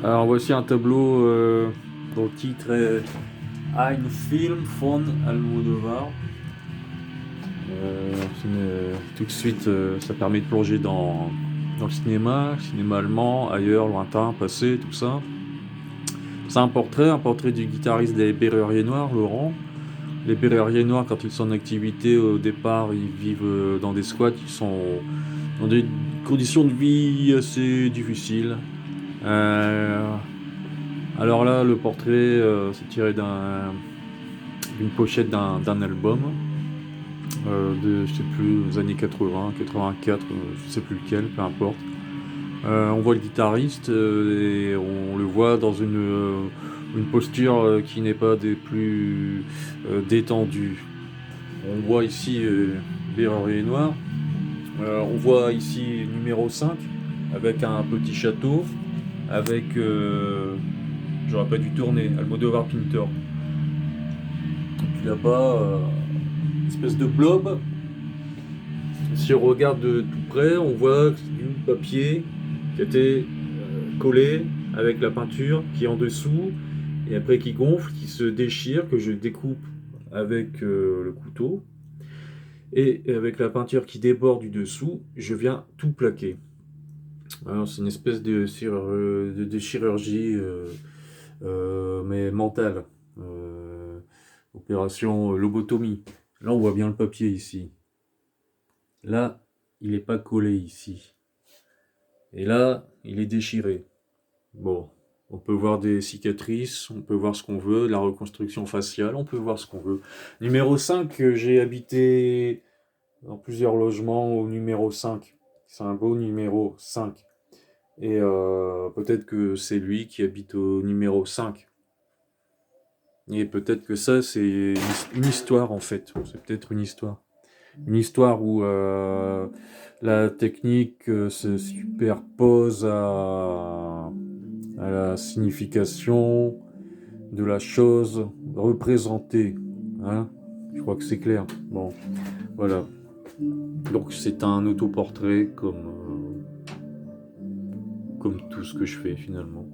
Alors voici un tableau dont le titre est Ein Film von Almodovar. Tout de suite, ça permet de plonger dans le cinéma allemand, ailleurs, lointain, passé, tout ça. C'est un portrait du guitariste des Béruriers Noirs, Laurent. Les Béruriers Noirs, quand ils sont en activité, au départ, ils vivent dans des squats, ils sont dans des conditions de vie assez difficiles. Alors là, le portrait, c'est tiré d'une pochette d'un album de, je sais plus, des années 80, 84, je sais plus lequel, peu importe. On voit le guitariste et on le voit dans une posture qui n'est pas des plus détendues. On voit ici Bérurier Noir. On voit ici numéro 5 avec un petit château, avec, j'aurais pas dû tourner, Almodovar Pintor. Et puis là-bas, une espèce de blob. Si on regarde de tout près, on voit du papier qui a été collé avec la peinture qui est en dessous et après qui gonfle, qui se déchire, que je découpe avec le couteau. Et avec la peinture qui déborde du dessous, je viens tout plaquer. Alors c'est une espèce de chirurgie mais mentale. Opération lobotomie. Là on voit bien le papier ici. Là, il n'est pas collé ici. Et là, il est déchiré. Bon, on peut voir des cicatrices, on peut voir ce qu'on veut, la reconstruction faciale, on peut voir ce qu'on veut. Numéro 5, j'ai habité dans plusieurs logements au numéro 5. C'est un beau numéro 5. Et peut-être que c'est lui qui habite au numéro 5. Et peut-être que ça, c'est une histoire en fait. C'est peut-être une histoire. Une histoire où la technique se superpose à la signification de la chose représentée. Hein, je crois que c'est clair. Bon, voilà. Donc c'est un autoportrait comme tout ce que je fais finalement.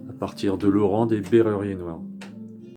À partir de Laurent des Béruriers Noirs.